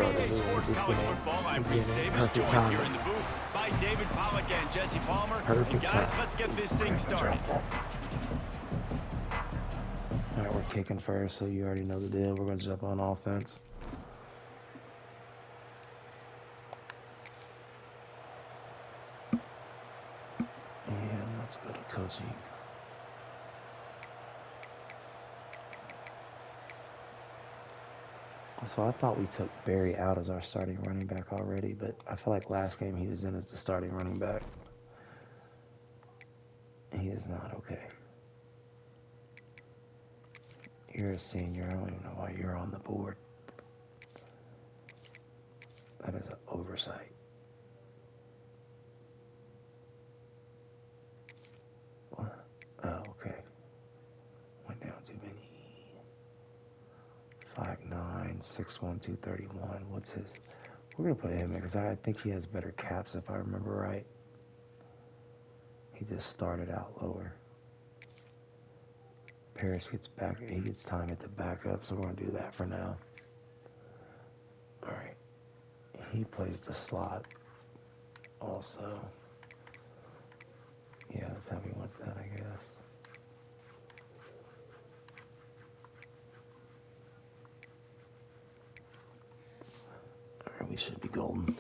started. Everyday We'll hit Sports this College game Football. I'm Reese again. Davis, Perfect joined here timing. in the booth by David Pollack and Jesse Palmer. And Perfect guys, time. let's get this thing started. All right, we're kicking first, so you already know the deal. We're going to jump on offense. And let's go to coaching. So I thought we took Barry out as our starting running back already, but I feel like last game he was in as the starting running back. He is not okay. You're a senior. I don't even know why you're on the board. That is an oversight. What? Oh, okay. Went down too many. 5'9", 6'1", 231. What's his? We're going to put him in because I think he has better caps if I remember right. He just started out lower. Paris gets back. He gets time at the backup, so we're going to do that for now. All right. He plays the slot also. Yeah, that's how we went that, I guess. All right, we should be golden.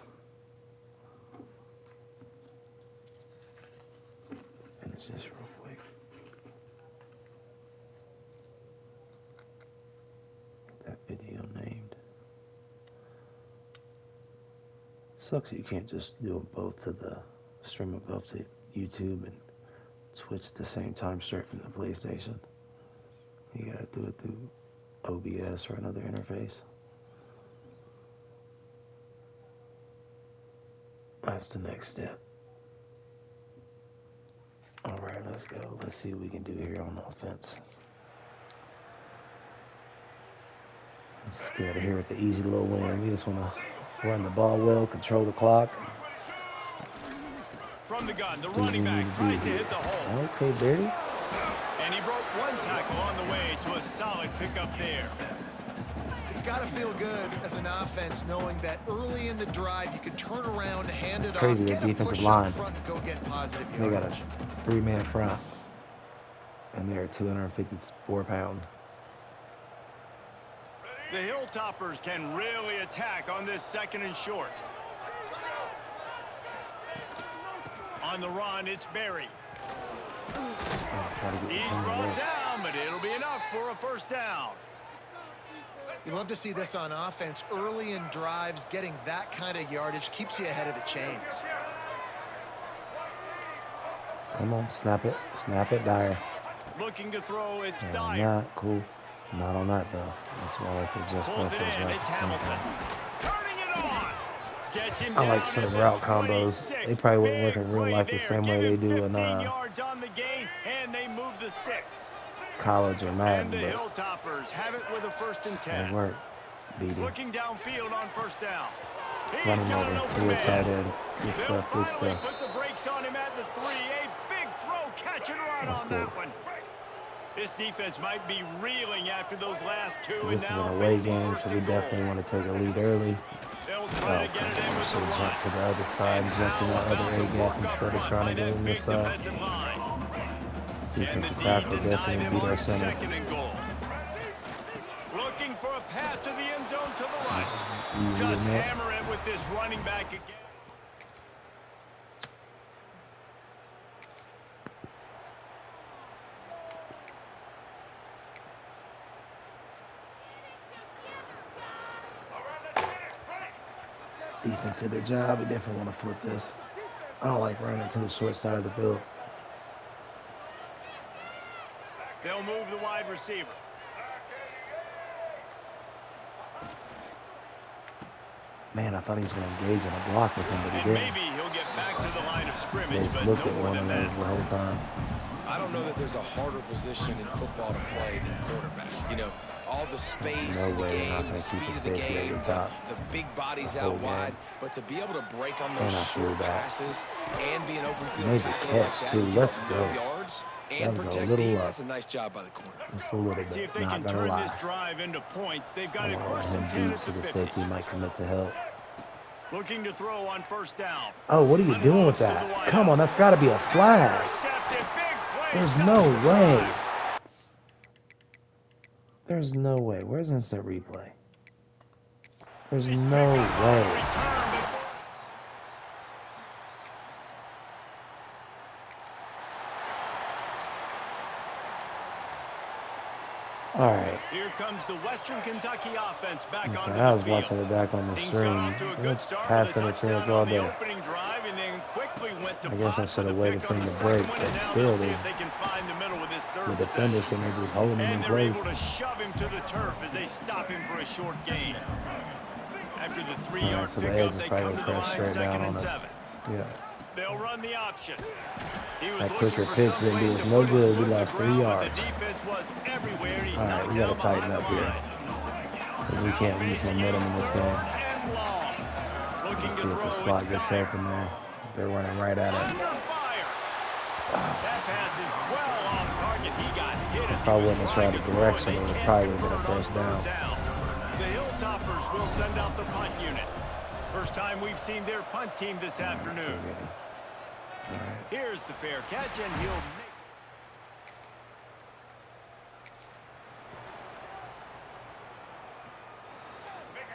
Finish this real quick. That video named. Sucks you can't just do them both to the stream them both to YouTube and Twitch at the same time straight from the PlayStation. You gotta do it through OBS or another interface. That's the next step. All right, let's go. Let's see what we can do here on offense. Let's just get out of here with the easy little win. We just want to run the ball well, control the clock. From the gun, the running back tries to hit the hole. Okay, Barry. And he broke one tackle on the way to a solid pickup there. It's got to feel good as an offense knowing that early in the drive you can turn around, hand it Crazy, off, that get a defensive push line. up front, and go get positive They got yardage. a 3-man front, and they're 254 pounds. The Hilltoppers can really attack on this 2nd and short. On the run, it's Barry. He's brought down, but it'll be enough for a first down. You love to see this on offense. Early in drives, getting that kind of yardage keeps you ahead of the chains. Come on, snap it, Dyer. Looking to throw, it's And Dyer. not cool. Not on that though. That's why I like to adjust Pulls both it those in, routes it's at the same Hamilton. time. Turning it on. Gets him I like down certain at the route combos. 26. They probably wouldn't work Big in real play life the there. same way Give they him do in 15 yards on the gain, and they move the sticks. college or Madden, And the but Hilltoppers have it with a 1st and 10. they work. Beat him. Looking downfield on 1st down. He's Run him got an over. open Real man. tight end. Good They'll stuff, good finally stuff. put the brakes on him at the 3. A big throw, catch and run That's on good. that one. This defense might be reeling after those last two. This is and now an away facing game, 1st so we and goal. definitely want to take a lead early. They'll try to get it in I with the should have run. jumped to the other side, jumped in that other A gap instead of trying to go in this side. Defensive tackle definitely beat our center. 2nd and goal. Looking for a path to the end zone to the right. Easy Just enough. hammer it with this running back again. Defense did their job. We definitely want to flip this. I don't like running to the short side of the field. They'll move the wide receiver. Man, I thought he was going to engage in a block with him, but he And didn't. maybe he'll get back to the line of They scrimmage, just but looked no at more one than another that. the whole time. I don't know that there's a harder position in football to play than quarterback. You know, all the space No in the way they're not game, gonna the keep speed the of the safety at game, the top the big bodies the whole out wide. game. But to be able to break on And those I feel short bad. passes and be an open field Made the tackle catch, like that, too. you Let's get go. up yards, and was a protect little deep. rough. That's a nice job by the corner. Just a little See bit. if they Not can gonna turn lie. this drive into points. They've got I it want to first let and him 10 deep at so the the 50. safety might commit to help. Looking to throw on first down. Oh, what are you doing with Unloads to the that? wideout. Come on, that's got to be a flag. Intercepted. Big play. There's Stops no the way. drive. There's no way. Where's instant replay? There's He's no picked up on the way. return, but All right. here comes the Western Kentucky offense back Listen, onto I the was watching field. it back on the Things got stream. off to a good It's start pass with a interference touchdown all on the day. opening drive, and then quickly went to I guess I Potts should with have a waited pick for on him the to second break, one, but and now still, they'll see there's if they can find the middle with this third the defender possession. sitting there just holding him And in they're place. able to shove him to the turf as they stop him for a short gain. After the All 3-yard right, so the pickup, Edge is they probably come going to to the crash line, straight down second on and us. 7. Yeah. They'll run the option. He was That looking quicker for pitch some didn't do place us to no put his good. We foot in the lost 3 ground, but yards. the defense was everywhere, and he's All right, knocked we got down to tighten behind up the here line. because we can't use momentum in this game. And long. Looking Let's to see if throw, the slot it's gets Dyer. open there. They're running right at it. Under fire. That pass is well off target. He got hit as If he I was wouldn't have trying tried to the throw, and direction, they it would can't probably would have been a convert on first third down. The Hilltoppers will send out the punt unit. First time we've seen their punt team this afternoon. All right. Here's the fair catch, and he'll make.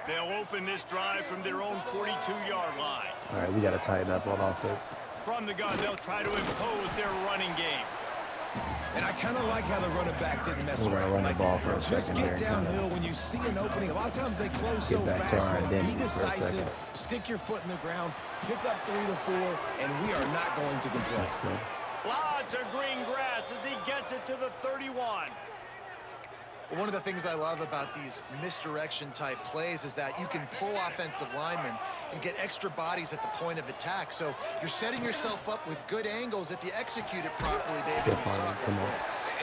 They'll open this drive from their own 42-yard line. All right, we got to tighten up on offense. From the gun, they'll try to impose their running game. And I kind of like how the running back didn't mess We're going to around. run the Like, ball for a just second here. get downhill when you see an opening. A lot of times they close so back to fast, our man. identity Be for a decisive, second. stick your foot in the ground, pick up 3 to 4, and we are not going to complain. Let's go. Lots of green grass as he gets it to the 31. One of the things I love about these misdirection type plays is that you can pull offensive linemen and get extra bodies at the point of attack. So you're setting yourself up with good angles if you execute it properly, David. Stiff You saw on it it. Come on.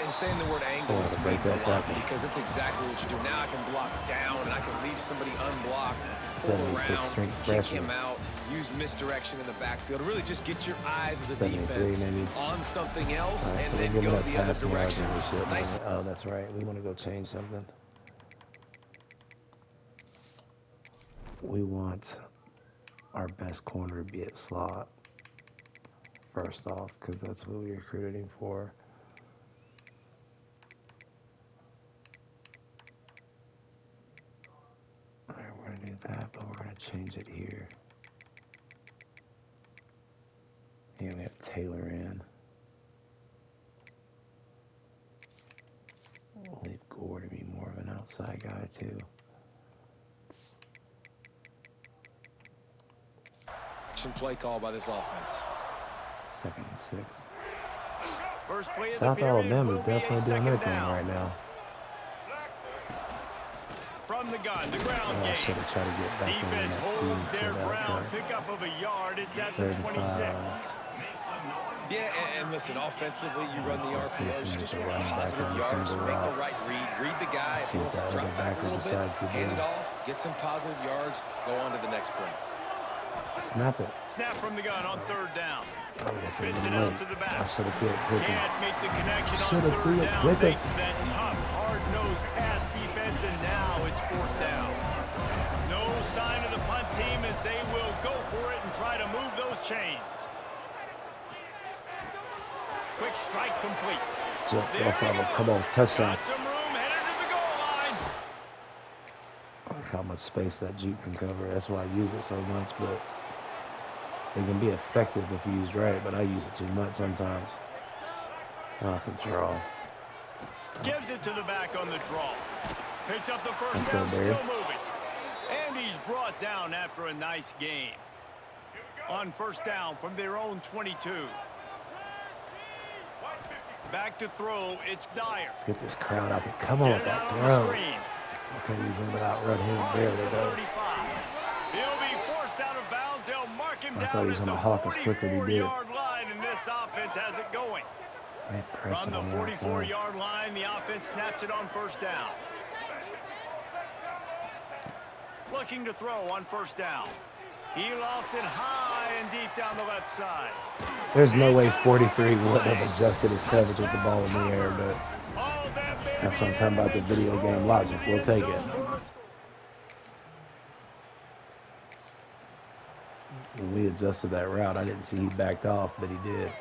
And saying the word angles to break means a that lot tackle. because it's exactly what you do. Now I can block down and I can leave somebody unblocked, pull 76 around, strength kick freshman. him out, use misdirection in the backfield. Really just get your eyes as a 73 defense maybe. on something else All right, and so we're then giving go up the other passing yards direction. and shit. Nice. Oh, that's right. We want to go change something. We want our best corner to be at slot first off, because that's what we recruited him for. All right, we're gonna do that, but we're gonna change it here. Yeah, we have Taylor in. We'll leave Gore to be more of an outside guy too. Play call by this offense. 2nd and 6. First play of the South period Alabama is will be a definitely doing their second thing down. right now. From the gun, the ground I game. should have tried to get back in Defense that holds seed their set ground. outside. Pickup of a yard. It's at the 35. 26. Yeah, and listen, offensively, you run the Let's see if we RPOs, can just get the want running back positive on the yards, single make the route. right read the guy. If See he what wants the to other drop back a backer little bit, decides to hand do. it off, get some positive yards, go on to the next play. Snap it. Snap from the gun on third down. Oh, that's a Spits little it out late. to the I back. should have quit quicker. Can't make the connection on Shoulda third threw it down. quicker. Thanks to that tough, hard-nosed pass defense, and now it's 4th down. No sign of the punt team as they will go for it and try to move those chains. Quick strike complete. Jump, There go we Flavo. go. Come on, touchdown. Got some room, headed to the goal line. Look how much space that juke can cover. That's why I use it so much, but it can be effective if used right, but I use it too much sometimes. Oh, it's a draw. Gives it to the back on the draw. Picks up the first Let's go, down, Barry. still moving. And he's brought down after a nice gain. On first down from their own 22. Back to throw, it's Dyer. Let's get this crowd out there. Come on with Get it that out on the throw. screen. Okay, he's in without run him. Crosses There the they go. 35. He'll be forced out of bounds. They'll mark him I thought down he was at gonna the hawk us quicker than he did. 44-yard line, and this offense has it going. They press From it the on the outside. 44-yard line, the offense snaps it on first down. Looking to throw on first down. He lofts it high and deep down the left side. There's no way 43 would have adjusted his coverage with the ball in the air, but Oh, that that's what I'm baby talking about, the in video and game strolls logic. into the We'll end take zone it. for the score. When we adjusted that route, I didn't see he backed off, but he did.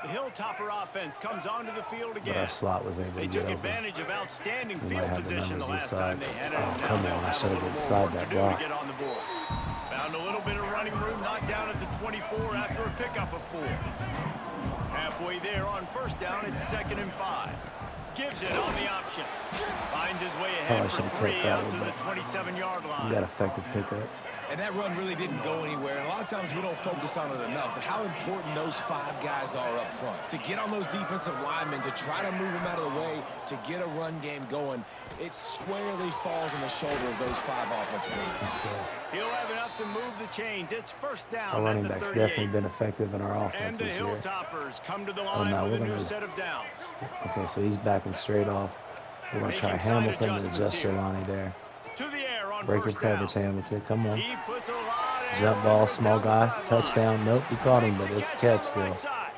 The Hilltopper offense comes onto the field But again. our slot was able They to get took open. advantage of outstanding We might field have the position the numbers last time inside. they had it. Oh, and now come they'll on. I have should a have little been more inside work to that do to block. get on the board. Found a little bit of running room, knocked down at the 24 after a pickup of 4. Halfway there on first down, it's 2nd and 5. Gives it on the option. Finds his way ahead Probably for should have 3 kept that out one, to the but 27-yard he line. got effective pickup. And that run really didn't go anywhere. And a lot of times we don't focus on it enough, but how important those 5 guys are up front. To get on those defensive linemen, to try to move them out of the way, to get a run game going, it squarely falls on the shoulder of those 5 offensive linemen. Let's go. He'll have enough to move the chains. It's first down Our running at the back's 38. definitely been effective in our And offense the this year. Hilltoppers come to the Oh, line no, with we're a new going set to... of downs. Okay, so he's backing straight off. We're going to try Making side Hamilton to adjustments adjust here. Jelani there. To the air on Breaker first down. coverage, Hamilton. Come on. He puts a lot of Jump air ball, under it small down the guy. sideline. Touchdown. Nope, he caught him, Makes but the it's a catch catch down the still. right side.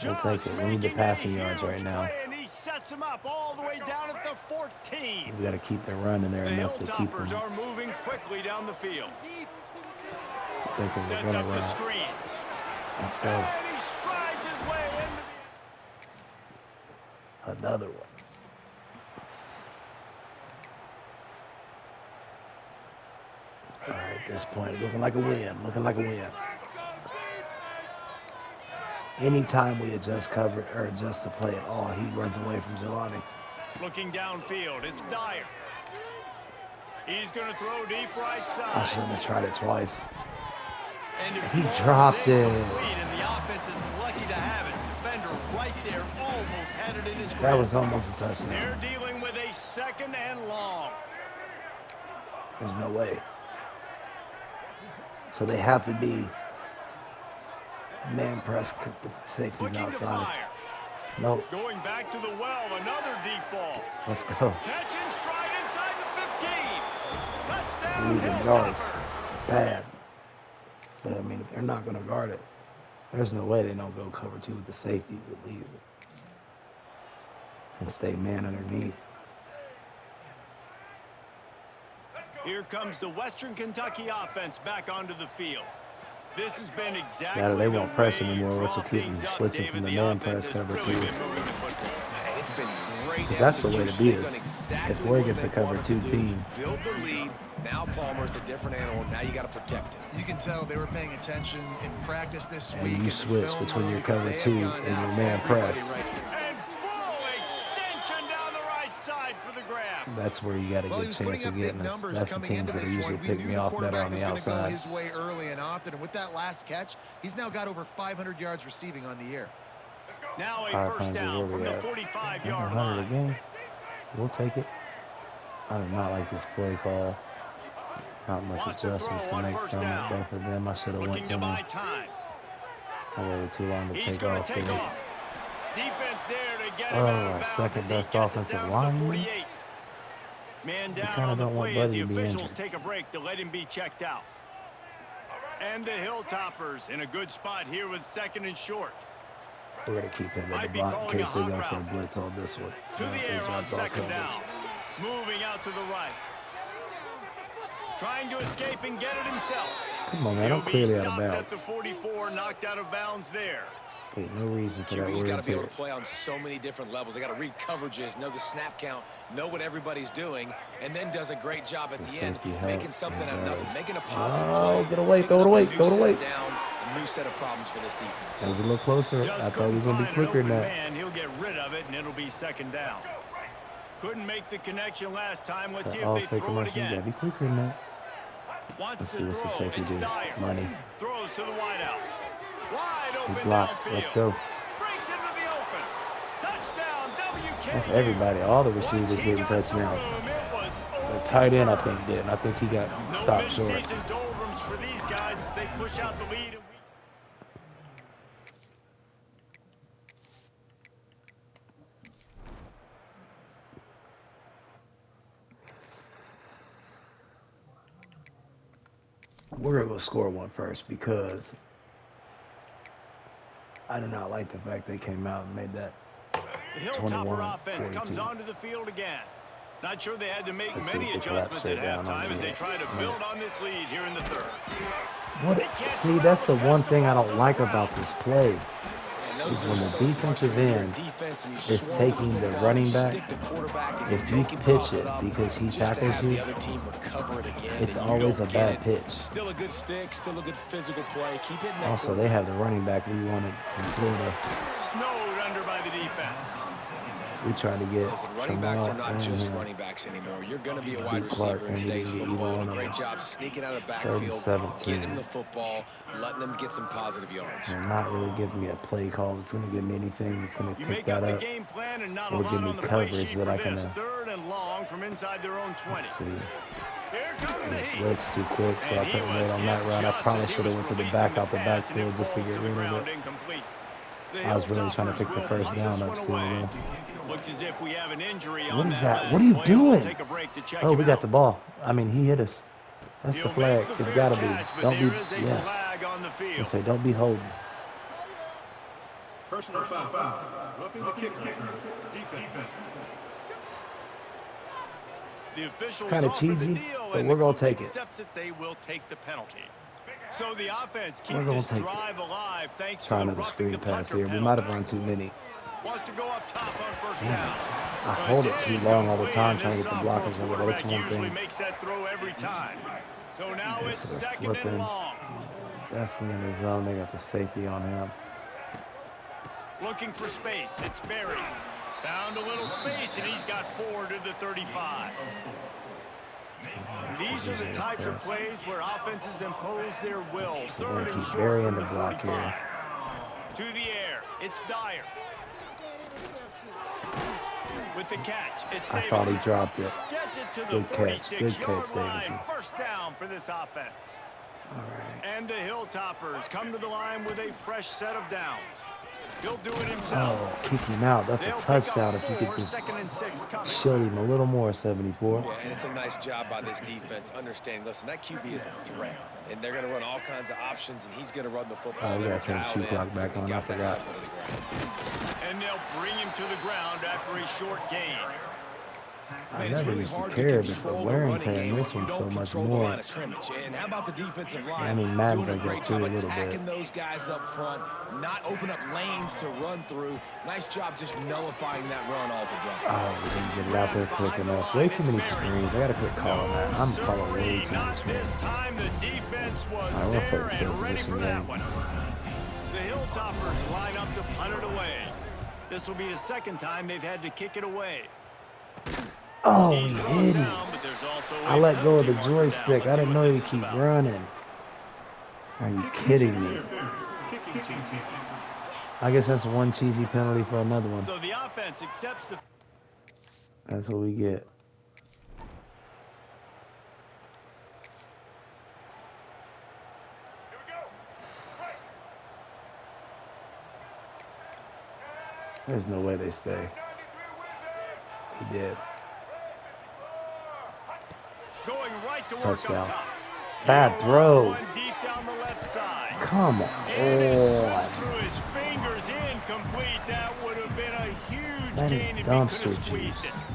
We'll Just take it. We need the making passing a yards right huge now. play, and he sets him up all the way down at the 14. We got to keep the run in there The enough to keep Hilltoppers them are moving quickly down the field. thinking we're Sets going to up the run. screen. Let's go. And he strides his way into Another one. All right, at this point, looking like a win. Looking like a win. Anytime we adjust cover or adjust the play at all, he runs away from Jelani. the looking downfield. It's Dyer. He's going to throw deep right I side. shouldn't have tried it twice. And it He falls dropped it. incomplete, and the offense is lucky to have it. Defender right there almost had it in his grip. That was almost a touchdown. They're dealing with a 2nd and long. There's no way. So they have to be man press with the safeties Looking to outside. fire. Nope. Going back to the well, another deep ball. Let's go. Catch and stride inside the 15. Touchdown, Losing yards. Hilltoppers. Bad. But I mean, if they're not going to guard it, there's no way they don't go cover 2 with the safeties at least. And stay man underneath. Here comes the Western Kentucky offense back onto the field. This has been exactly Yeah, they the won't press way you anymore. draw What's will keep them things up, switching David. from the The man offense press has cover really 2. been moving the football. Man, it's been great. Because that's the way to execution. beat They've us. done exactly If we're what against a they cover wanted 2 to do. team, Build the lead. Now Palmer's a different animal. Now you got to protect him. You can tell they were paying attention in practice this And week. you in the switch film between room your because cover they have 2 gone and your at man everybody press. right And full extension down the right side for the grab. that's where you got a Well, he good was chance putting of up big getting us. numbers That's the coming teams into that are this usually one. We pick knew me the off better quarterback on was the going to go outside. his way early and often. And with that last catch, he's now got over 500 yards receiving on the year. Now a Fire first Pines is down where from we the at. 45-yard 100 line. again. We'll take it. I do not like this play call. Not much Wants to adjustments throw to on make first from it. down. Both of them, I should have Looking went to to buy them. time. I waited too long to He's take going off. to So take they, off. Defense there to get him oh, out of our bounds second as he best gets it offensive down to the lineman. 48. Man down kinda on the don't want play as Buddy the to be officials injured. take a break to let him be checked out. And the Hilltoppers in a good spot here with 2nd and short. We're going to keep him at Might the be block in calling a case they hot go for a route. blitz on this one. To the If they air on drop ball 2nd down. coverage. Moving out to the right. Trying to escape and get it himself. Come on, man. He'll I'm be clearly out of stopped at bounds. the 44, knocked out of bounds there. Wait, no reason for that. QB's We're got going to be able to to play on so many different levels. They got to read coverages, know the snap count, know what everybody's doing, and then does a great job at It's a the end, safety help. making something out of It nothing, does. making a positive Oh, play. get away, picking throw it up a away, new throw it set away. of downs, a new set of problems for this defense. That was a little closer. Just I thought he was going to be couldn't quicker find than an that. open man. He'll get rid of it, and it'll be 2nd down. Couldn't make the connection last time. Let's see All if they say throw it commercial. You got to again. be quicker than that. Wants Let's to see what's the throw. safety It's do. Dyer. Money. Throws to the wideout. Wide He open blocked. downfield. Let's go. Breaks into the open. Touchdown, WKU. That's everybody. All the Once receivers he getting got some touchdowns. room, it was The tight end, I over. think, did. I think he got No stopped short. mid-season doldrums for these guys as they push out the lead. We're going to go score one first because I do not like the fact they came out and made that The Hilltopper 21-42. offense comes onto the field again. Not sure they had to make Let's see many if they collapse adjustments at straight down on halftime the as they try to right. build on this lead here in the third. See, that's the one thing I don't like about this play. And Is those when are the so defensive frustrating. You're end a defense and you is swarm taking the football, running you back. stick the quarterback and If you're you making pitch profit it up because he just to tackles have you, the other team recover it again, it's and you always don't a get bad it. pitch. Still a good stick, still a good physical play. Keep it in that Also, they have the running back we wanted in Florida. Snowed under by the defense. We tried to get Listen, running backs are Jamal not and just him. running backs anymore. You're going to be a wide Beat Clark, receiver in and he today's didn't get either football. one And a of great them. job sneaking out of the Third and backfield, 17. getting the football, letting them get some positive yards. They're not really giving me a play call that's going to give me anything that's going to You pick make that up the up. game plan and not a Or lot give me on the play coverage sheet that for I can, this. Third and long from inside their own 20. Let's see. Here comes the heat. Blitz too quick, so And I he couldn't was wait on that hit route. I just probably as he should have was went to the releasing back the out the pass, and it backfield just to falls get to the rid of ground it. incomplete. The I was really trying to Hilltoppers pick the will first punt down this up one still, away. though. Looks as if we have an injury What on is that that? What are last you play. We'll doing? take a break to check Oh, him we got out. the ball. I mean, he hit us. That's the He'll flag. make the It's fair got to be. catch, but Don't be. there is a Yes. flag on the I field. say, don't be holding. Personal foul. Roughing the kicker. Defense. The officials kinda offer the cheesy, deal, but and we're the gonna coach take it. accepts it. They will take the penalty. So the offense We're keeps gonna this take it. drive alive thanks Try to the another roughing screen the pass punter here. We might have penalty. run too many. Wants to go up top on first Damn down. it. I But hold it it's too long all the incomplete, time and trying to this get the sophomore blockers over there. That's quarterback one usually thing. makes that throw every time. So now it's So they're second and flipping. long. Definitely in the zone. They got the safety on him. Looking for space. It's Berry. Found a little space, and he's got 4 to the 35. These are the types of plays where offenses impose their will. So Third they and keep short Berry from in the the block 45. here. To the air. It's Dyer. With the catch, it's I thought he Davidson. dropped it. Gets it to the Good catch. Good 46-yard catch, line. Davidson. First down for this offense. All right. And the Hilltoppers come to the line with a fresh set of downs. He'll do it himself. Oh, kick him out. That's a They'll pick touchdown up if you could 4, just second and 6 coming. shield him a little more, 74. Yeah, and it's a nice job by this defense understanding, listen, that QB is a threat. And they're going to run all kinds of options, and he's going to run the football. Oh, we They gotta were turn the dialed shoe in clock back and on. I got that forgot. sucker to the ground. And they'll bring him to the ground after a short gain. I Man, it's never really used to hard care, to but the control the wear and running tear in game this when one's you so don't much control the more. line of scrimmage. And how about the defensive line? I mean, Madden's doing a like that great too, job a little attacking bit. those guys up front, not open up lanes to run through. Nice job just nullifying that run altogether. Oh, we didn't get it out there quick enough. Way too many screens. I gotta quit calling that. I'm calling way too many Not this screens. time. The defense was All right, we'll play there the field and ready position for that game. one. The Hilltoppers line up to punt it away. This will be the second time they've had to kick it away. Oh, He's he thrown hit him. down, but there's also I a let go of the penalty marker down. joystick. Let's I see didn't what know this he'd is keep about. running. Are you kidding me? Kicking team. I guess that's one cheesy penalty for another one. So the offense accepts the That's what we get. There's no way they stay. He did. going right to work Touchdown. up top. Bad He'll throw. run one deep down the left side. Come And it on. slips through his fingers, incomplete. That would have been a huge That is gain if he could have dumpster squeezed juice. it.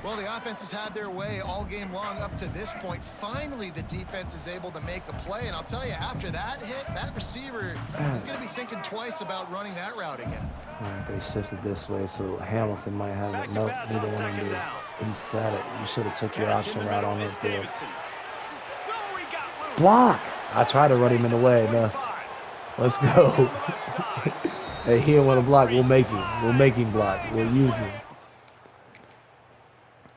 Well, the offense has had their way all game long up to this point. Finally, the defense is able to make a play. And I'll tell you, after that hit, that receiver is going to be thinking twice about running that route again. All right, they shifted this way, so Hamilton might have Back it. to Nope, pass neither on one of second them do. down. He said it. You should have took your Catch in option the route middle, on it's that field. Davidson. No, he got loose. Block. I tried to run him in the way enough. Let's go. Hey, he didn't want to block. We'll make him. We'll make him block. We'll use him.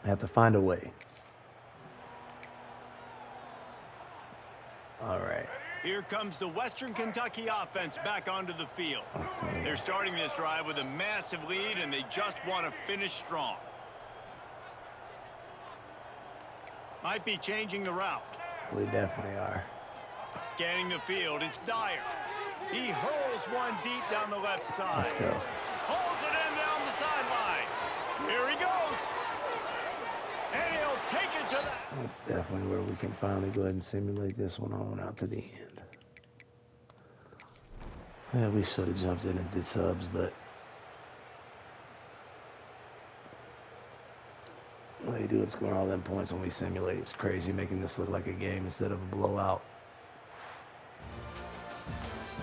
I have to find a way. All right. Here comes the Western Kentucky offense back onto the field. Let's see. They're starting this drive with a massive lead, and they just want to finish strong. Might be changing the route. We definitely are. Scanning the field, it's Dyer. He hurls one deep down the left side. Let's go. Hauls it in down the sideline. Here he goes. And he'll take it to the... That's definitely where we can finally go ahead and simulate this one on out to the end. Yeah, we should have jumped in and did subs, but they do it, scoring all them points when we simulate. It's crazy, making this look like a game instead of a blowout.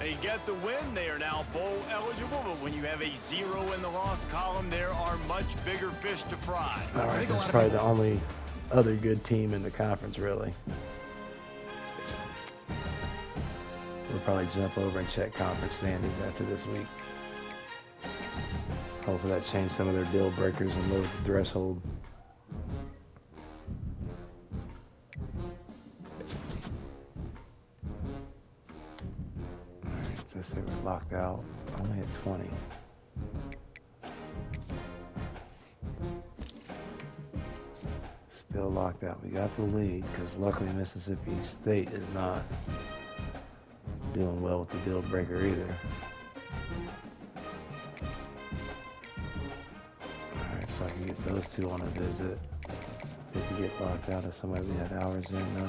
They get the win. They are now bowl eligible, but when you have a 0 in the loss column, there are much bigger fish to fry. All right, that's probably the only other good team in the conference, really. We'll probably jump over and check conference standings after this week. Hopefully that changed some of their deal breakers and lowered the threshold. Alright, so say we're locked out. Only at 20. Still locked out. We got the lead because luckily Mississippi State is not doing well with the deal breaker either. Alright, so I can get those two on a visit. Didn't get locked out of somebody we had hours in though.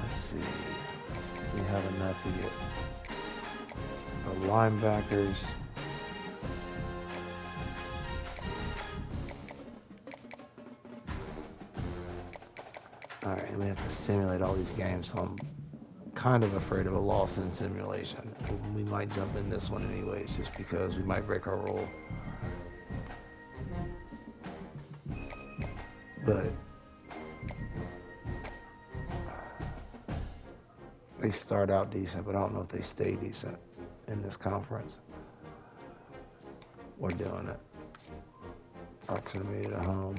Let's see. We have enough to get the linebackers. Alright, and we have to simulate all these games, so I'm kind of afraid of a loss in simulation. We might jump in this one anyways, just because we might break our rule. But they start out decent, but I don't know if they stay decent in this conference. We're doing it. Arkansas made it at home.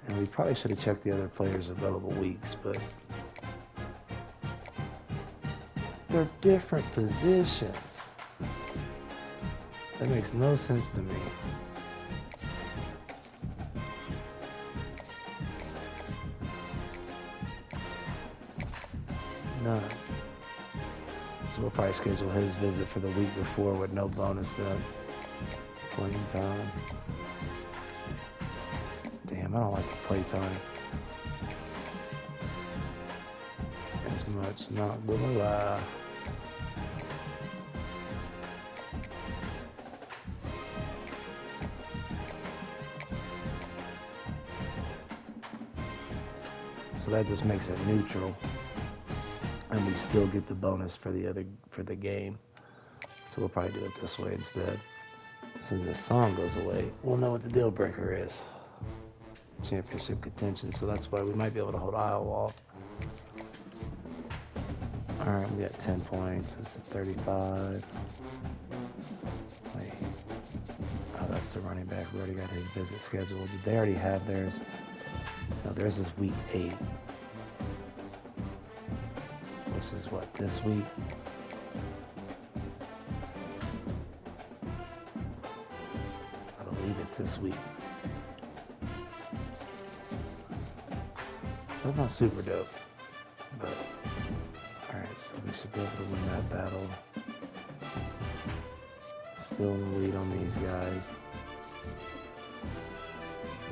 And we probably should have checked the other players' available weeks, but they're different positions. That makes no sense to me. None. So we'll probably schedule his visit for the week before with no bonus then. Playing time. Damn, I don't like the playtime as much, not gonna lie. So that just makes it neutral, and we still get the bonus for the game. So we'll probably do it this way instead. As soon as this song goes away, we'll know what the deal breaker is. Championship contention, so that's why we might be able to hold Iowa off. Alright, we got 10 points. It's at 35. Wait. Oh, that's the running back. We already got his visit scheduled. Did they already have theirs? No, theirs is week 8. Which is what, this week? I believe it's this week. That's not super dope, but alright, so we should be able to win that battle. Still in the lead on these guys.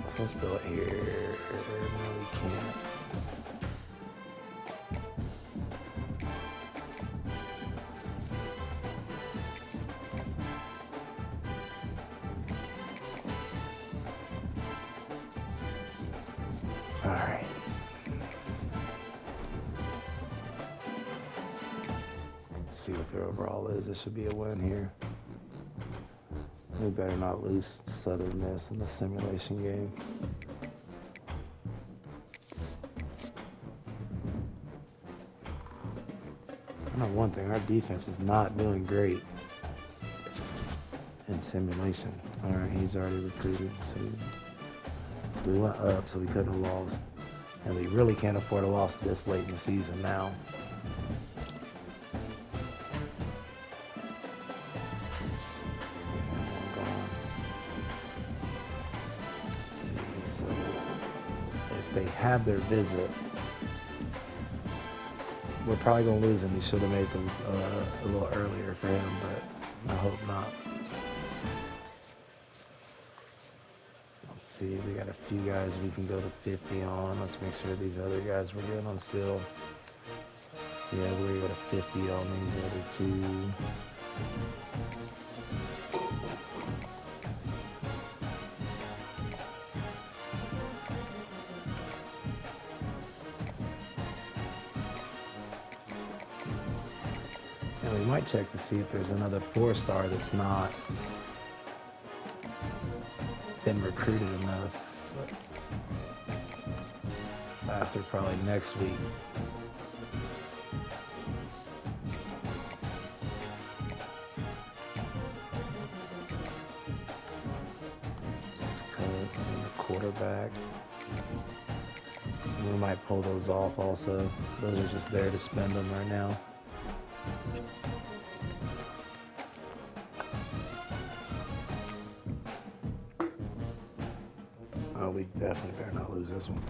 So let's do it here. No, we can't. Alright. Let's see what their overall is. This should be a win here. We better not lose Southern Miss in the simulation game. I know one thing, our defense is not doing great in simulation. Alright, he's already recruited, so we went up, so we couldn't have lost. And we really can't afford a loss this late in the season now. They have their visit, we're probably gonna lose him. We should have made them a little earlier for him, but I hope not. Let's see, we got a few guys we can go to 50 on. Let's make sure these other guys we're good on still. Yeah, we're going to 50 on these other two. And we might check to see if there's another 4-star that's not been recruited enough after probably next week. Just because I'm the quarterback. We might pull those off also. Those are just there to spend them right now. Oh, we definitely better not lose this one.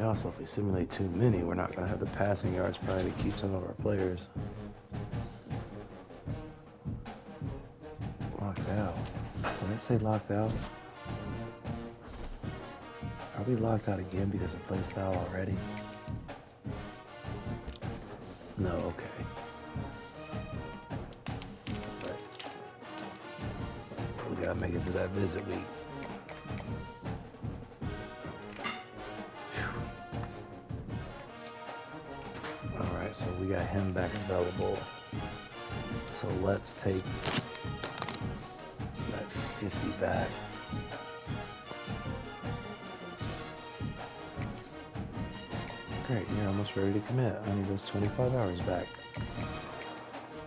Also, if we simulate too many, we're not going to have the passing yards probably to keep some of our players. Locked out. Did I say locked out? Are we locked out again because of play style already? No, okay. But we got to make it to that visit week. So we got him back available. So let's take that 50 back. Great, you're almost ready to commit. I need those 25 hours back.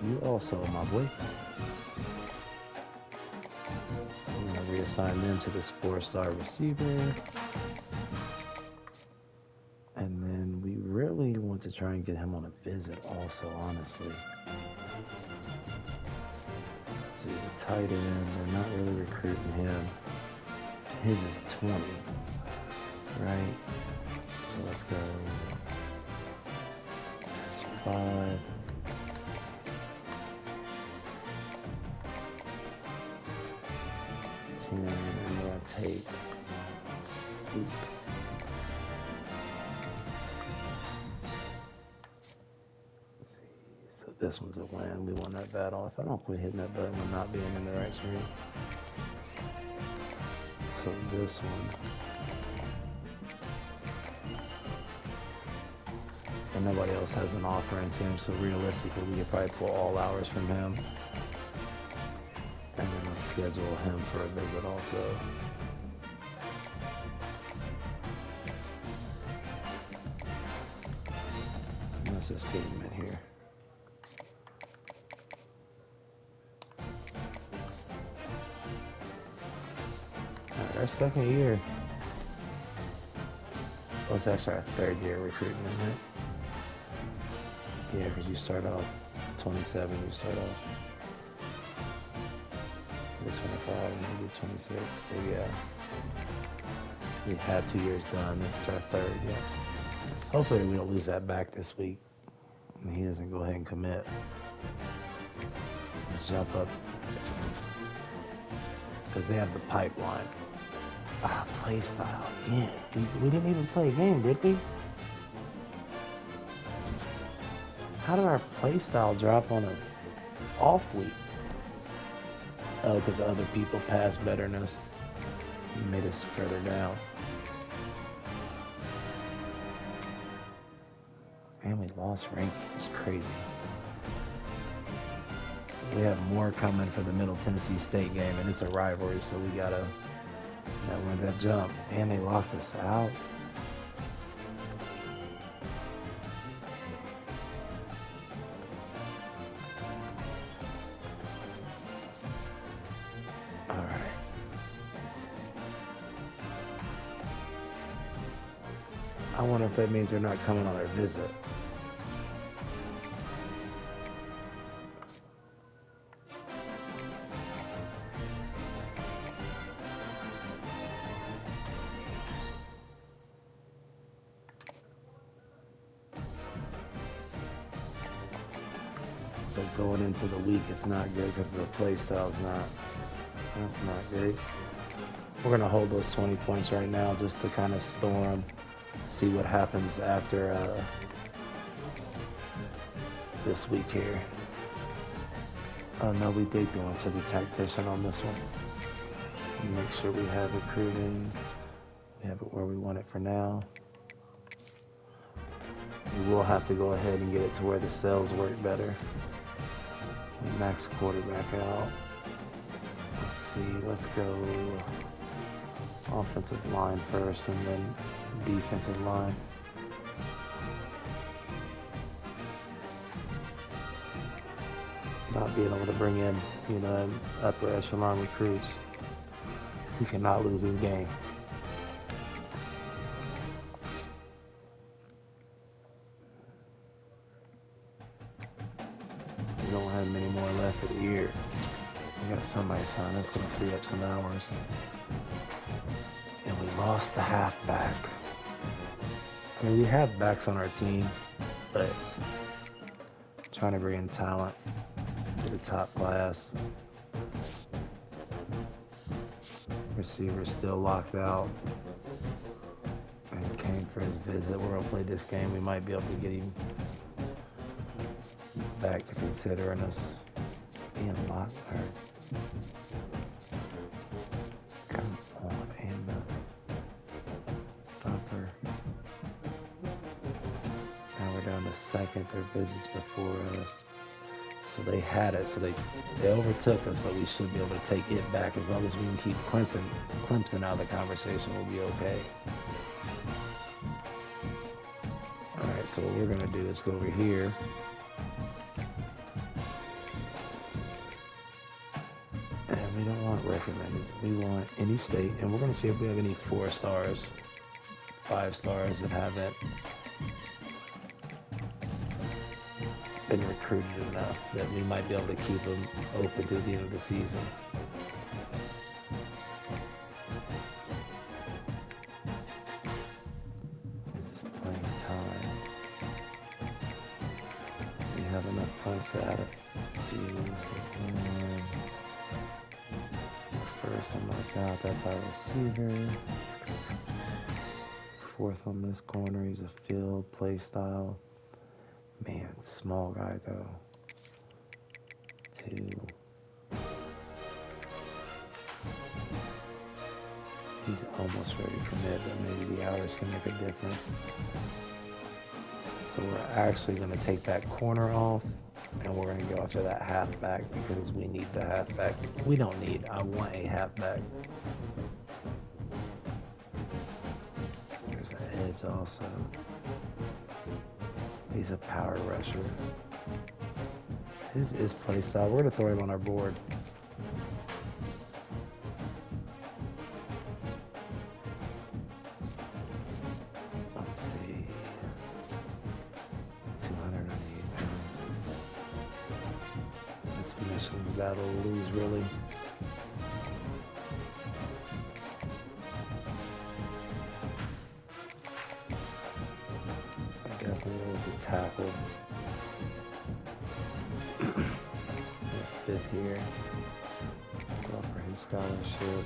You also, my boy. I'm going to reassign them to this 4-star receiver. And then we really want to try and get him on a visit also, honestly. Let's see, the tight end, they're not really recruiting him. His is 20, right? So let's go. There's 5. And I'm going to take... Oop. This one's a win. We won that battle. If I don't quit hitting that button, I'm not being in the right screen. So this one. And nobody else has an offer into him, so realistically we could probably pull all hours from him. And then let's schedule him for a visit also. Let's just get him in here. Our second year. Well, it's actually our 3rd year recruiting, isn't it? Yeah, because you start off, it's 27, you start off. It's 25, and maybe 26, so yeah. We had 2 years done, this is our 3rd, yeah. Hopefully we don't lose that back this week, and he doesn't go ahead and commit. Jump up, because they have the pipeline. Play style again. We didn't even play a game, did we? How did our play style drop on an off week? Oh, because other people passed better than us. Made us further down. And we lost ranking. It's crazy. We have more coming for the Middle Tennessee State game, and it's a rivalry, so we gotta win that jump. And they locked us out. All right. I wonder if that means they're not coming on our visit. So going into the week, it's not good because the play style's not. That's not great. We're gonna hold those 20 points right now just to kind of store them, see what happens after this week here. Oh no, we did go into the tactician on this one. Make sure we have recruiting. We have it where we want it for now. We will have to go ahead and get it to where the cells work better. We max quarterback out. Let's see, let's go offensive line first and then defensive line. Not being able to bring in, upper echelon recruits. We cannot lose this game. We don't have many more left for the year. We got somebody signed. That's going to free up some hours. And we lost the halfback. I mean, we have backs on our team, but trying to bring in talent to the top class. Receiver still locked out and came for his visit. We're going to play this game. We might be able to get him back to considering us being locked. Come on, and Thumper. Now we're down to second. Their visits before us. So they had it, so they overtook us, but we should be able to take it back. As long as we can keep Clemson out of the conversation, we'll be okay. Alright, so what we're going to do is go over here. And we don't want recommended. We want any state. And we're going to see if we have any 4 stars, 5 stars that haven't been recruited enough that we might be able to keep them open through the end of the season. Is this playing time? We have enough punts out of these. First, something like that. That's our receiver. 4th on this corner. He's a field play style. Man, small guy though. 2. He's almost ready to commit, but maybe the hours can make a difference. So we're actually going to take that corner off, and we're going to go after that halfback because we need the halfback. We don't need, I want a halfback. There's an edge also. He's a power rusher. His is play style. We're going to throw him on our board. Let's see. 298 pounds. That's Michigan's battle to lose, really. Tackle. 5th here. Let's offer his scholarship.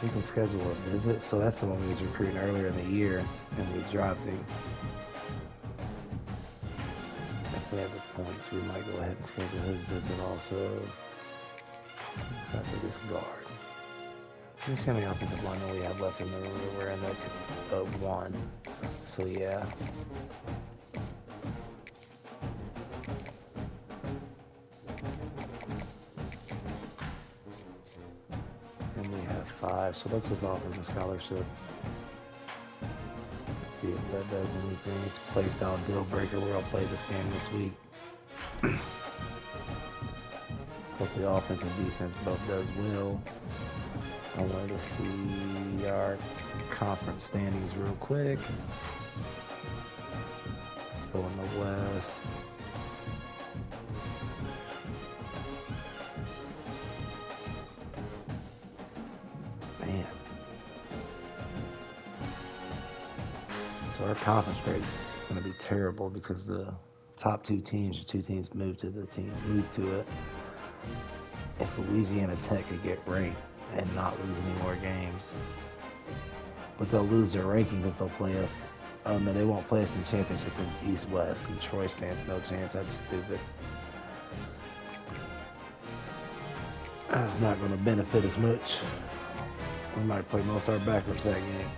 We can schedule a visit, so that's the one we was recruiting earlier in the year, and we dropped him. If we have the points, we might go ahead and schedule his visit also. Let's go for this guard. Let me see how many offensive linemen we have left in the room. We're in the 1. So yeah. And we have 5, so let's just offer him a scholarship. Let's see if that does anything. It's play style deal breaker. We're gonna play this game this week. Hopefully offense and defense both does well. I wanted to see our conference standings real quick. So in the West, man. So our conference race is going to be terrible because the top two teams, move to it. If Louisiana Tech could get ranked and not lose any more games, but they'll lose their ranking because they'll play us. Oh no, they won't play us in the championship because it's East-West, and Troy stands no chance. That's stupid. That's not going to benefit as much. We might play most of our backups that game.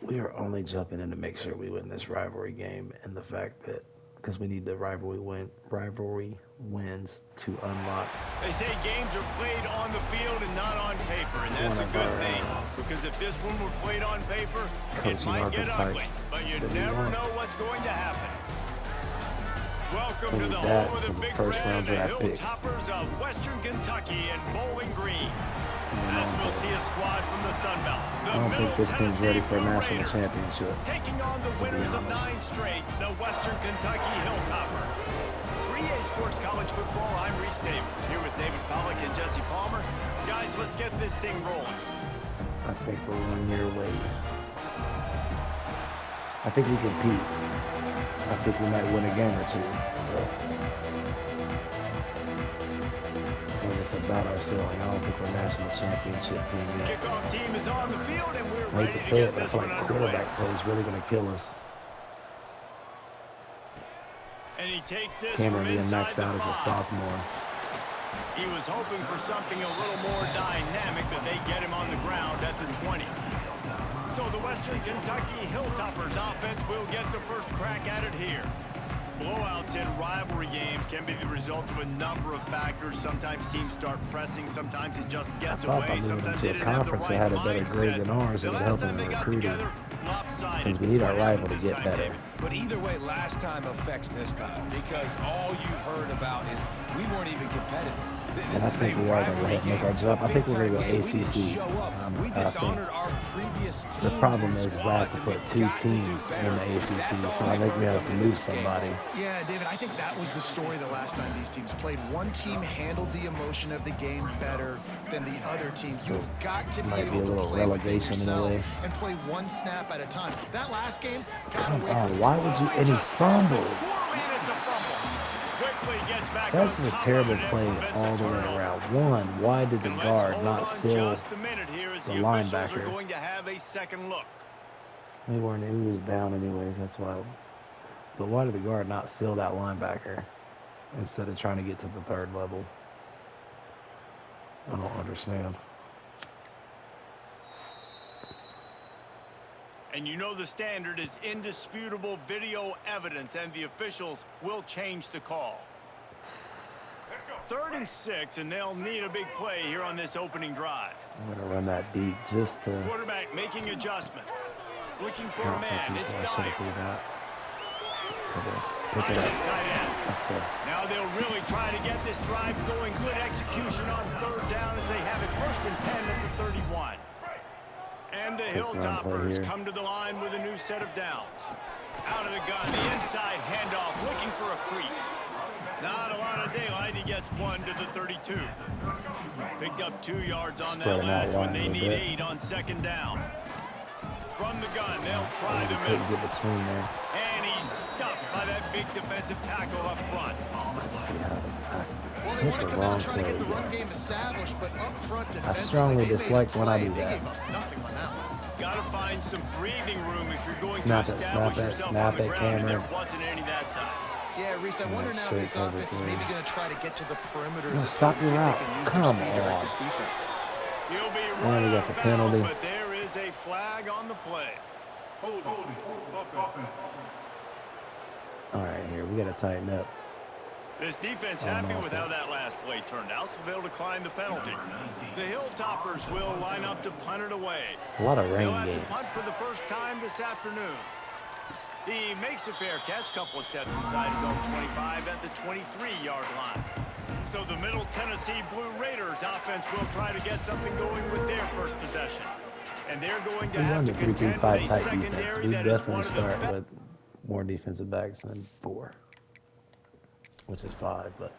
We are only jumping in to make sure we win this rivalry game, and the fact that because we need the rivalry wins to unlock. They say games are played on the field and not on paper, and that's a good thing. Because if this one were played on paper, it might get ugly. But you never know what's going to happen. Welcome to the home of the Big Red, the Hilltoppers of Western Kentucky and Bowling Green. As we'll see a squad from the Sun Belt. I don't think this team's ready for a national championship. Taking on the winners of 9 straight, the Western Kentucky Hilltoppers. For EA Sports College Football, I'm Reese Davis, here with David Pollack and Jesse Palmer. Guys, let's get this thing rolling. I think we're 1 year away. I think we compete. I think we might win a game or two. But I think it's about our ceiling. I don't think we're a national championship team yet. Kickoff team is on the field, and we're I ready hate to to say get it, but I this feel one like underway. quarterback play is really going to kill us. And he takes this Cameron from being inside maxed the out as a 5. sophomore. He was hoping for something a little more dynamic, but they get him on the ground at the 20. So the Western Kentucky Hilltoppers offense will get the first crack at it here. Blowouts in rivalry games can be the result of a number of factors. Sometimes teams start pressing, sometimes it just gets I thought away, by moving sometimes into they a didn't have the conference right that had a better grade mindset. than ours, The it would last help time in they got recruiting. together, lopsided. Because we need our What rival happened to this get time, better. David? But either way, last time affects this time because all you've heard about is we weren't even competitive. And I think we are going to make our jump. I think we're going to go ACC. We I think dishonored our previous teams. the problem and is I have squads, to and put we've 2 got to do teams better. in the ACC, That's so all I we've think we heard have to coming move into this game. somebody. Yeah, David, I think that was the story the last time these teams played. One team handled the emotion of the game better than the other team. You've got to be might be able a to little play within relegation in a way. yourself and play one snap at a time. That last game got Come away on, from why would you? And he fumbled. Poorly, and it's a fumble. Quickly gets back That's on a top terrible of it and play prevents a all the way turnover. around. One, why did the And let's guard hold not on seal? just a minute here as the the officials are linebacker? going to have a second look. He was down anyways, that's why. But why did the guard not seal that linebacker instead of trying to get to the 3rd level? I don't understand. And you know the standard is indisputable video evidence, and the officials will change the call. 3rd and 6, and they'll need a big play here on this opening drive. I'm going to run that deep just to Quarterback making adjustments. Looking for a count for man. It's people. I should have Dyer. threw that. Okay, pick it Finds up. his tight end. Let's go. Now they'll really try to get this drive going. Good execution on 3rd down as they have it 1st and 10 at the 31. And the Quick run play Hilltoppers here. come to the line with a new set of downs. Out of the gun, the inside handoff, looking for a crease. Not a lot of daylight. He gets 1 to the 32. Picked up 2 yards on that Spreading out last one. wide a They little need bit. 8 on 2nd down. From the gun, they'll try We the couldn't middle. get between there. And he's stuffed by that big defensive tackle up front. Let's see how Well, I they hit want to the come out wrong and try to get the play. run game established, but up front defensively, strongly they made a dislike when I play. do They that. gave up nothing on that one. Got to find some breathing room if you're going Snap to it, establish snap it, yourself snap on the it, ground, and Cameron. there wasn't any that time. Yeah, Reese, I wonder now if straight this cover offense is three. maybe going to try to get to the perimeter. No, of the stop field, your see if route. they can use Come their speed to on. break this defense. He'll be And run we got out the of penalty. bounds, but there is a flag on the play. Holding. Offense. All right, here we got to tighten up. This defense On happy with how offense. that last play turned out, so they'll decline the penalty. The Hilltoppers will line up to punt it away. A lot of They'll rain have to games. punt for the first time this afternoon. He makes a fair catch, couple of steps inside his own 25 at the 23-yard line. So the Middle Tennessee Blue Raiders offense will try to get something going with their first possession. And they're going to We run have the to contend 3-2-5 with a type defense. secondary We that is one definitely of the start best. with more defensive backs than 4, which is 5, but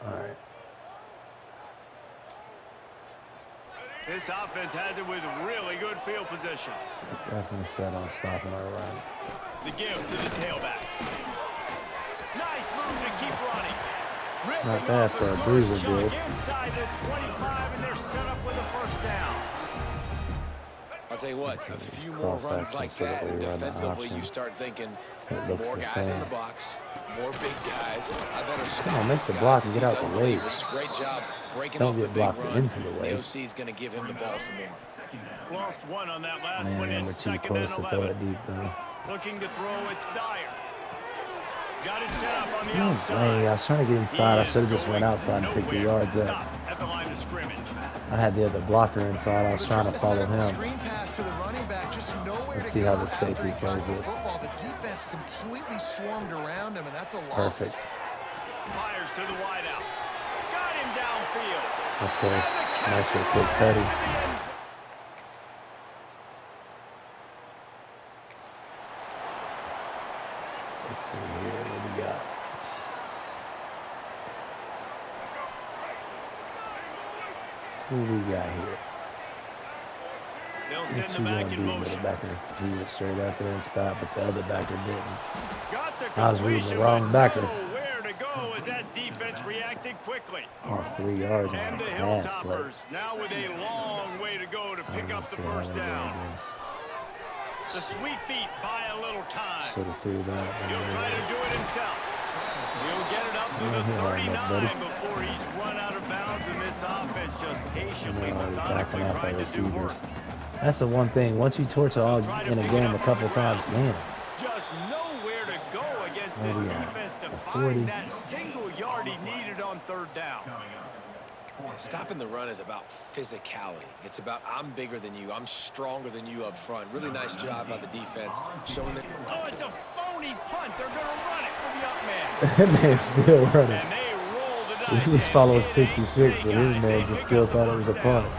all right. This offense has it with really good field position. Definitely set on stopping our run. The give to the tailback. Nice move to keep running. Not bad for a bruiser build. Inside the 25, and they're set up with a first down. I'll tell you what, a few more runs like that, and defensively you start thinking more guys in the box, more big guys. I better stop. Come on, miss the block and get out the way. Great job breaking Don't off the get big blocked run. into the way. The OC is going to give him the ball some more. Lost one on that last one. Man, we're It's too 2nd close and to throw 11. it deep, though. Looking to throw, it's Dyer. Got it set up on the Dang, outside. I was trying to get inside. I should have just went outside and picked the yards up. Stop at the line of scrimmage. I had the other blocker inside. I was trying to follow him. Screen pass to the running back, just nowhere Let's to see go how the after safety he got plays the this. football. The defense completely swarmed around him, and that's a loss. Perfect. Fires to the wideout. Got him downfield. Let's go. And the catch Nice little right quick into tutty. the end zone. Let's see here. What we got? Who we got here? They'll What send you the gonna back do, in little motion. backer? He went straight out there and stopped, but the other backer didn't. Got the I was reading the completion, wrong but backer. nowhere to go as that defense reacted quickly. Off 3 yards on And a the pass play. Hilltoppers now with a long way to go to pick up the first down. The sweet feet buy a little time. Should have threw that. He'll try to do it himself. He'll get it up to the Yeah, all right, buddy. 39 before he's run out of bounds, and this offense just patiently, Backing methodically up our trying to do work. receivers. That's the one thing. Once you torch a hog in a game a couple times, man, Just nowhere to go against What this do we got? defense to 40. find that single yard he needed on 3rd down. Stopping the run is about physicality. It's about I'm bigger than you. I'm stronger than you up front. Really nice job by the defense showing that. Oh, it's a phony punt. They're going to run it with the up man. that man's still running. And they roll the dice. He was in. following It ain't 66, snake and his eyes. man They just pick still up the thought it was a first down. punt.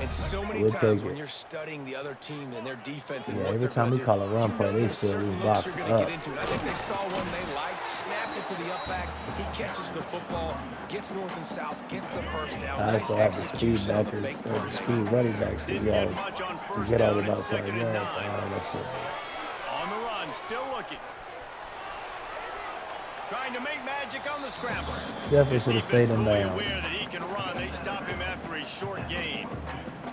And so many We'll times take when it. you're studying the other team and their defense and Yeah, what every they're time gonna we call a do, run you play, know they there's fill certain these looks boxes you're gonna up. get into. And I think they saw one they liked, snapped it to the up back. He catches the football, gets north and south, gets the first down. I Nice still have the speed execution on the backer, fake or the play. speed running backs to Didn't get get much on to first get all down. the It's outside 2nd and yards. 9. Oh, that's it. On the run, still looking. Trying to make magic on the scramble. Definitely should have stayed in fully bounds. aware that he can run. They stop him after a short gain.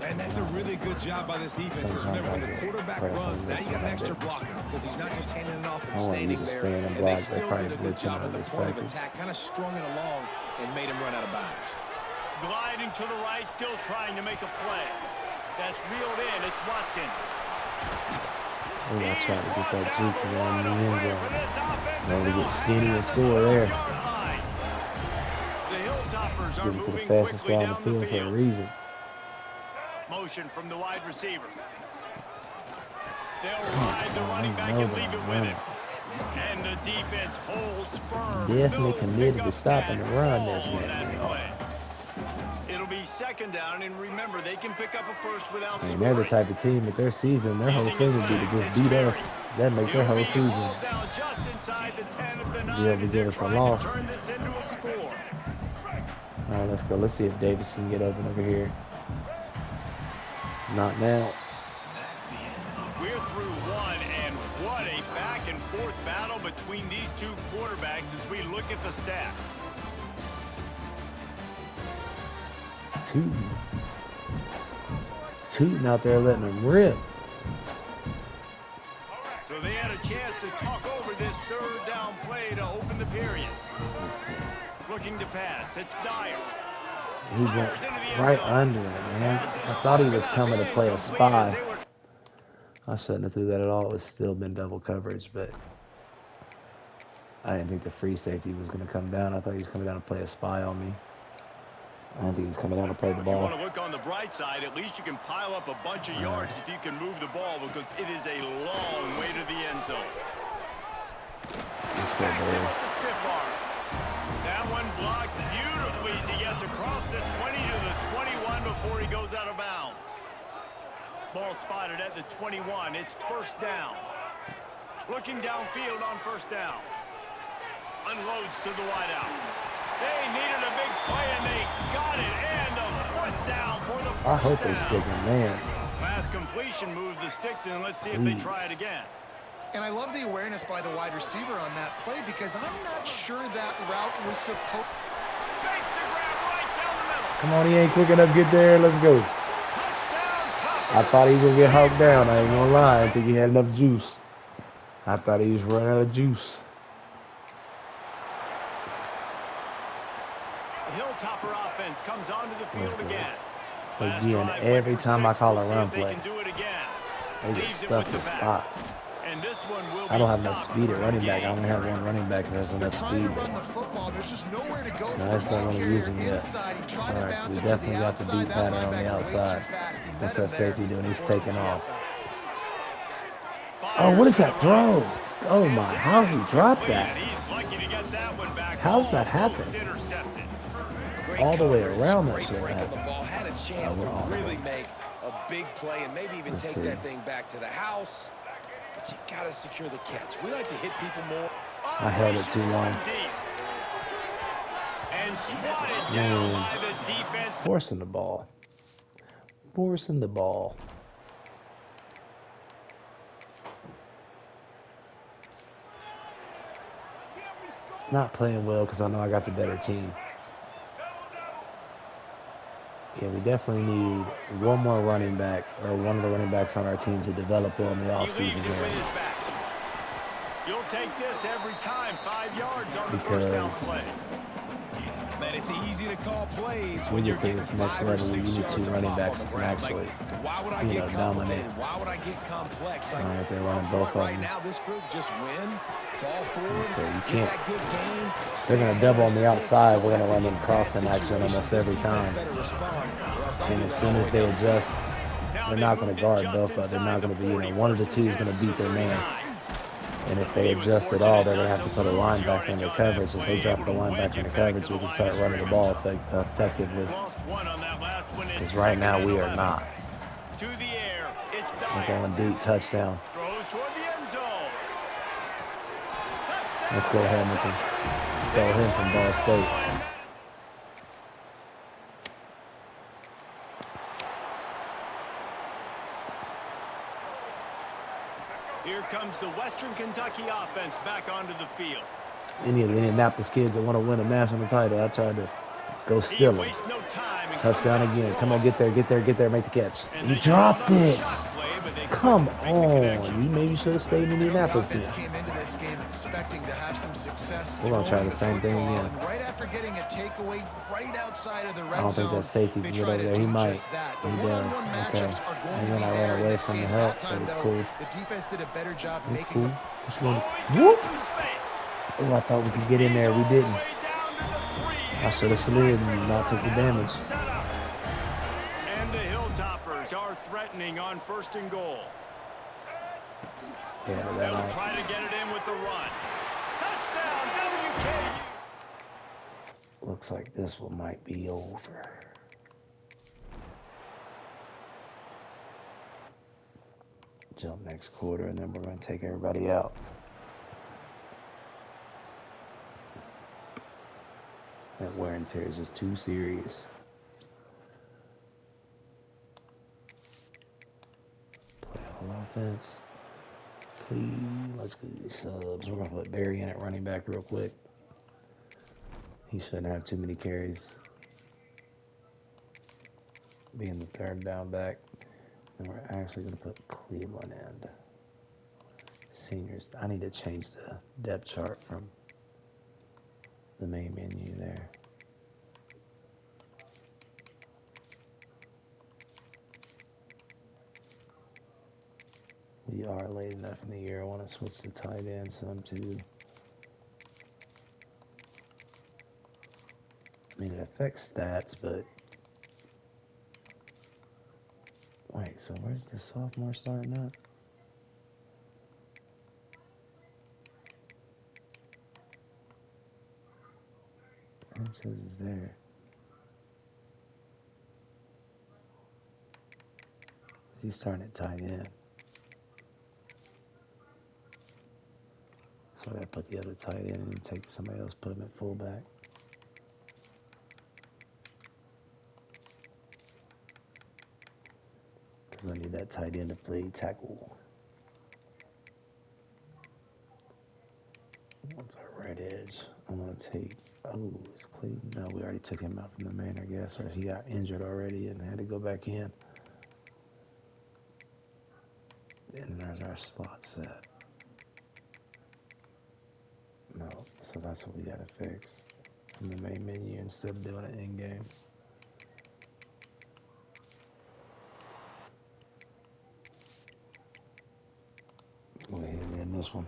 And that's a really good job by this defense because Sometimes remember, when I the get quarterback pressed runs, on now this you got one an a extra bit. blocker because he's not just handing it off and I want you standing to there. stay in the And they block. They still probably did a good blitzing job on at the this point of package. attack, kind of strung it along and made him run out of bounds. Gliding to the right, still trying to make a play. That's reeled in. It's Watkins. We're going to try to get that He's juke one around the down, end one away zone. for this offense, Know and to they'll get skinny have and it score at the there. 12-yard line. The Hilltoppers are Get it to the moving fastest quickly guy on the down the field for a field. reason. Motion from the wide receiver. They'll ride the running back and leave it with him. And the defense holds firm. Definitely No committed to pickup stopping the at run this all game, on that man. play. It'll be 2nd down, and remember, they can pick up a first without I mean, they're the scoring. type of team that their season, their whole Using thing his would be to legs, just it's beat Berry. us. That'd make their He'll whole be season. hauled down just inside the 10 of the 9 able to as give they're us a trying loss. to turn this into a score. All right, let's go. Let's see if Davis can get open over here. Not now. We're through one, and what a back-and-forth battle between these two quarterbacks as we look at the stats. Tooting out there letting them rip. So they had a chance to talk over this 3rd down play to open the period. Let's see. Looking to pass. It's Dyer. He went right under it, man. I thought he was coming to play a spy. I shouldn't have threw that at all. It would still been double coverage, but I didn't think the free safety was going to come down. I thought he was coming down to play a spy on me. I don't think he was coming down to play the If you ball. want to look on the bright side, at least you can pile up a bunch of yards if you can move the ball, because it is a long way to the end zone. Let's go, Smacks him boy. with the stiff arm. That one blocked beautifully as he gets across the 20 to the 21 before he goes out of bounds. Ball spotted at the 21. It's 1st down. Looking downfield on 1st down. Unloads to the wideout. They needed a big play, and they got it. And the foot down for I hope they stick him, man. Pass completion, move the sticks, and let's see if they try it again. And I love the awareness by the wide receiver on that play because I'm not sure that route was supposed. Makes the grab right down the middle. Come on, he ain't quick enough. Get there. Let's go. Touchdown, Tucker. I thought he was going to get hawked down. I ain't going to lie. I think he had enough juice. I thought he was running out of juice. The Hilltopper offense comes onto the field again. Again, every time I call a run play, do it again. they get stuck in spots. And this one will I don't have be enough stopped speed at for running the back. I game. only have one running back that has enough Trying speed. to run the football, there's just nowhere to go for I the just don't ball want to carrier use him yet. inside. He tried to Alright, so bounce we it to the definitely got the outside. deep That pattern on the linebacker way too outside. fast. He What's met him that safety there doing? and He's forced taking the off. TFL. Oh, what is that throw? Oh my, how's he dropped that? He's lucky to get that one back. How's that Almost happen? intercepted. Great All the way coverage, around that great shit break on the happened. ball. Had a chance to we're on. really make a big play and maybe even Let's take see. that thing back to the house. But you got to secure the catch. We like to hit people more. I held it too long. Deep. And swatted down by the defense. Forcing the ball. Forcing the ball. Not playing well because I know I got the better team. Yeah, we definitely need one more running back or one of the running backs on our team to develop well in the He leaves offseason it with here. his back. You'll take this every time. 5 yards on the first down Because play. Man, it's easy to call plays we when get you're to getting this next 5 or level, we 6 need yards two to running pop backs on that the can ground. actually, Like, why would I you get know, dominate. complicated? Why would I get complex? Like, Alright, they're up running front both of right them. now, this group just win, fall forward, So you get can't. that good game. They're gonna stay double ahead on of the sticks, outside. don't We're gonna have to run get them in bad crossing action almost situations. every This defense time. better respond, or else I'll And give as it soon all as the they way down. adjust, Now they're they not going moved to it guard just both of them. They're inside not the going to be, 40. one of the First two and is 10 going to from beat the their man. 39. And if they He was adjust at all, fortunate they're going to not have to to put a lose linebacker yardage in the on that coverage. If play, they drop able the to wedge linebacker in it the back coverage, to we the can line start of running the scrimmage. ball effectively. Lost one on that last one. It's Because right now second and we are 11. not. To the air. It's We're Dyer. going deep, touchdown. Throws toward the end zone. Touchdown. Let's go, Hamilton. Stole him from Ball State. Here comes the Western Kentucky offense back onto the field. Any of the Indianapolis kids that want to win a national title, I tried to go He steal them. wastes no time and Touchdown comes out again. Come on, throwing. get there, get there, get there, make the catch. And You they dropped called on the it. shot play, but they Come couldn't make the connection. on. You maybe should have stayed in You know, the Indianapolis offense then. came into this game expecting to have some success. We're gonna try the throwing same thing football, again. And right after getting a takeaway right outside of the I red don't think zone, that safety they can get try over to there. He do might. just that. The He one-on-one does. Okay. matchups are going And to then be I there ran in away this from the game. help, That but time, it's though, cool. the defense did a better job It's making cool. a What's Oh, going he's on? got Whoop! some space. Oh, I thought we could get in He's there. We all the didn't. way down to the 3. I should have slid and not took the damage. Set up. And the Hilltoppers are threatening on 1st and goal. Yeah, that They'll might. try to get it in with the run. Touchdown, WKU. Looks like this one might be over. Jump next quarter, and then we're going to take everybody out. That wear and tear is just too serious. Play all offense. Please, let's get these subs. We're going to put Barry in at running back real quick. He shouldn't have too many carries. Being the third down back. And we're actually going to put Cleveland in. Seniors. I need to change the depth chart from the main menu there. We are late enough in the year. I want to switch to tight end some too. I mean, it affects stats, but wait, so where's the sophomore starting at? Sanchez is there. He's starting at tight end. So I gotta put the other tight end and take somebody else, put him at fullback. gonna need that tight end to play tackle. What's our right edge? I want to take. Oh, it's Clayton. No, we already took him out from the main, I guess, or he got injured already and had to go back in. And there's our slot set. No, so that's what we gotta fix from the main menu instead of doing it in game. Go ahead and end this one.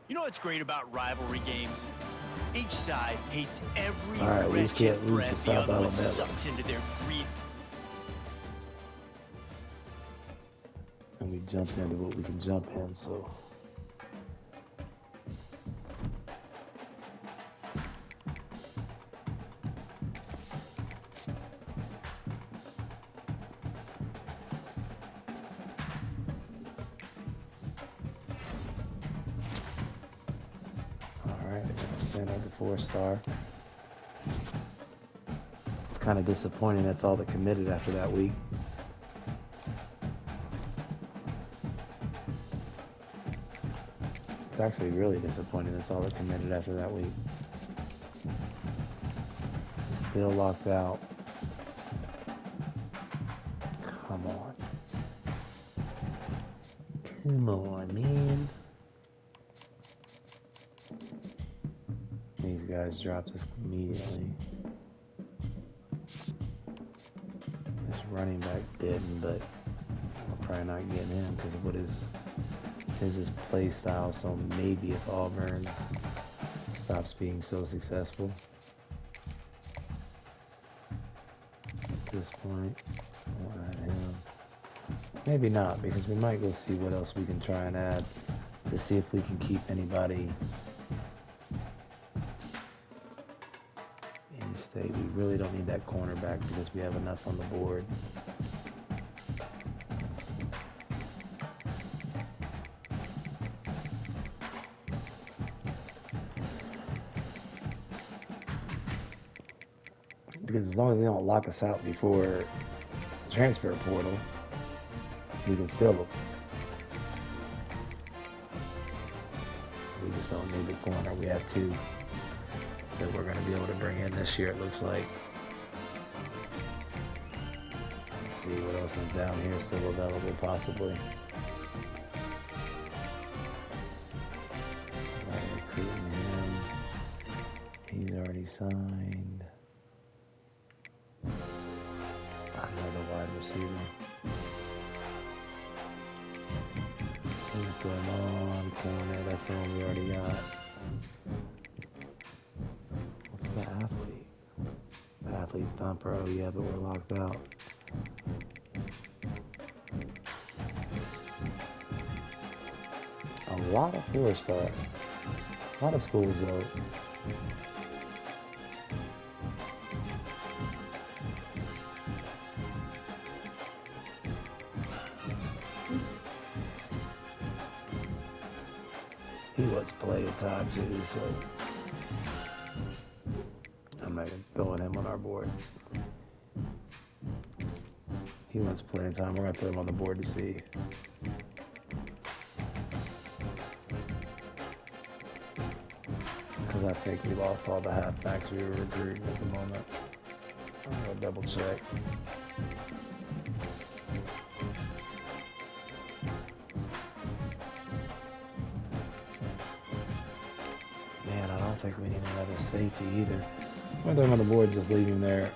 You know what's great about rivalry games? Each side hates every All right, we just can't wretched lose to breath the South other one Alabama. sucks into their greed. And we jumped into what we can jump in, so. Alright, center the 4-star. It's kind of disappointing that's all that committed after that week. It's actually really disappointing that's all that committed after that week. Still locked out. Come on. Come on, man. These guys dropped us immediately. This running back didn't, but we're probably not getting him because of what is his play style. So maybe if Auburn stops being so successful at this point, we'll add him. Maybe not, because we might go see what else we can try and add to see if we can keep anybody in state. We really don't need that cornerback because we have enough on the board. Because as long as they don't lock us out before the transfer portal, we can sell them. We just don't need the corner. We have two that we're going to be able to bring in this year, it looks like. Let's see what else is down here still available, possibly. Recruiting him. He's already signed. Another wide receiver. What's going on? Corner, that's the one we already got. What's the athlete? The athlete's not pro, yeah, but we're locked out. A lot of 4-stars. A lot of schools, though. He was playing time too, so I'm not even throwing him on our board. He wants playing time. We're gonna put him on the board to see. Because I think we lost all the halfbacks we were recruiting at the moment. I'm gonna double check. Man, I don't think we need another safety either. I'm gonna throw him on the board, just leave him there.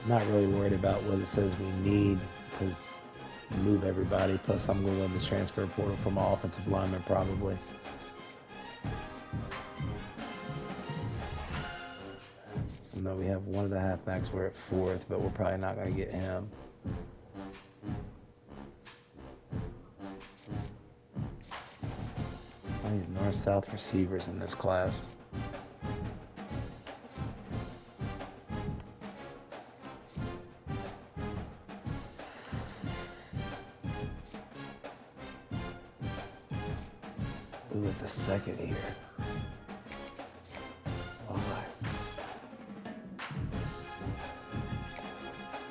Not really worried about what it says we need, because move everybody. Plus, I'm going to win the transfer portal from my offensive lineman probably. So now we have one of the halfbacks. We're at 4th, but we're probably not going to get him. All these north-south receivers in this class. Ooh, it's a second here. Why?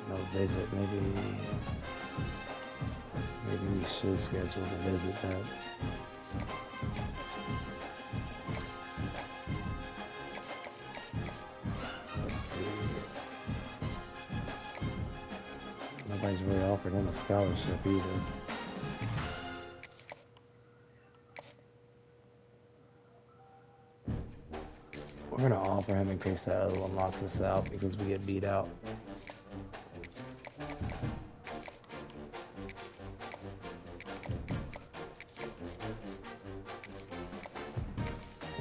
No visit. Maybe we should schedule the visit then. Let's see. Nobody's really offered him a scholarship either. We're gonna offer him in case that other one locks us out because we get beat out.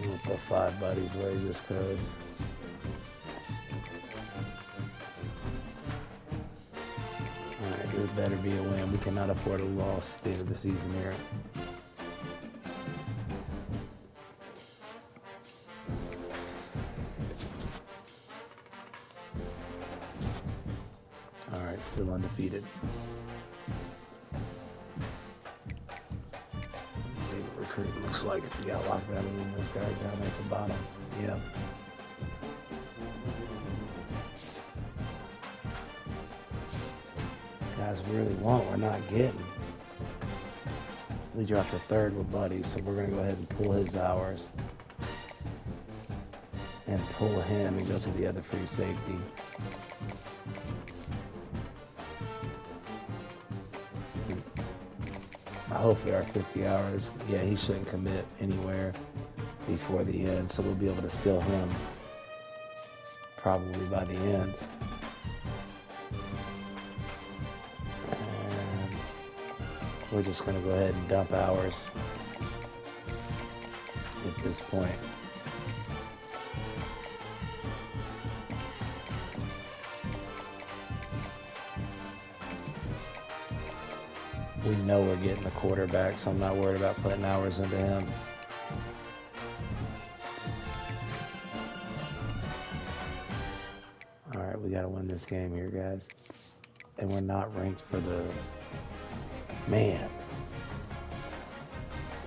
We'll put 5 buddies away just cause. Alright, this better be a win. We cannot afford a loss at the end of the season here. Alright, still undefeated. Let's see what recruiting looks like if we got lockdown and those guys down there at the bottom. Yep. Guys we really want, we're not getting. We dropped a 3rd with Buddy, so we're going to go ahead and pull his hours. And pull him and go to the other free safety. Hopefully our 50 hours, yeah, he shouldn't commit anywhere before the end, so we'll be able to steal him probably by the end. And we're just going to go ahead and dump hours at this point. We know we're getting the quarterback, so I'm not worried about putting hours into him. All right, we got to win this game here, guys. And we're not ranked for the... Man.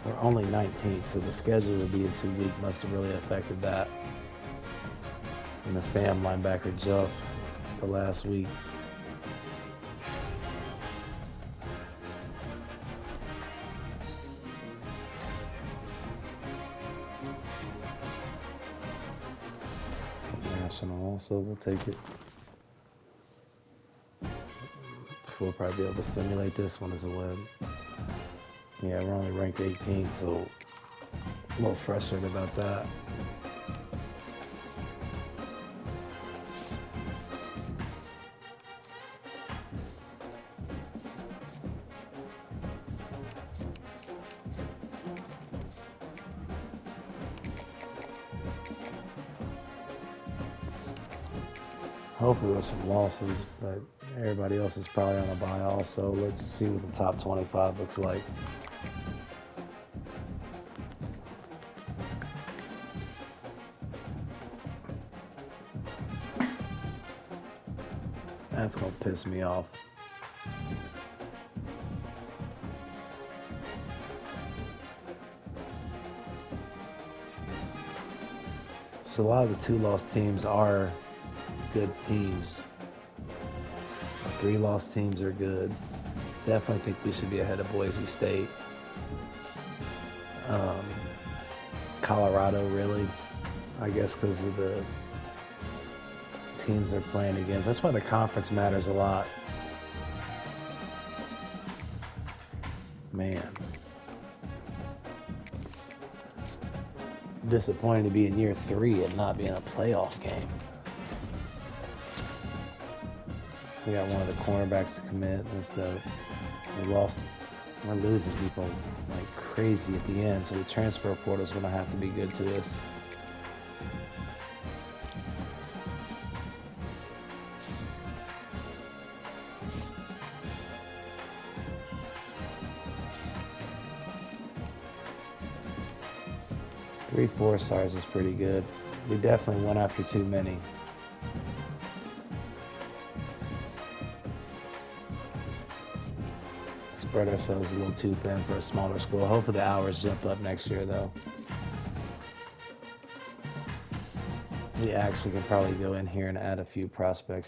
We're only 19th, so the schedule will be in 2 weeks. Must have really affected that. And the Sam linebacker jumped the last week. So we'll take it. We'll probably be able to simulate this one as a win. Yeah, we're only ranked 18th, so a little frustrated about that. Hopefully there's some losses, but everybody else is probably on a bye also. Let's see what the top 25 looks like. That's gonna piss me off. So a lot of the 2-loss teams are good teams. 3-loss teams are good. Definitely think we should be ahead of Boise State. Colorado, really, I guess, because of the teams they're playing against. That's why the conference matters a lot. Man. Disappointing to be in year 3 and not be in a playoff game. We got one of the cornerbacks to commit. That's dope. We're losing people like crazy at the end, so the transfer portal is going to have to be good to us. Three 4-stars is pretty good. We definitely went after too many. Spread ourselves a little too thin for a smaller school. Hopefully the hours jump up next year, though. We actually could probably go in here and add a few prospects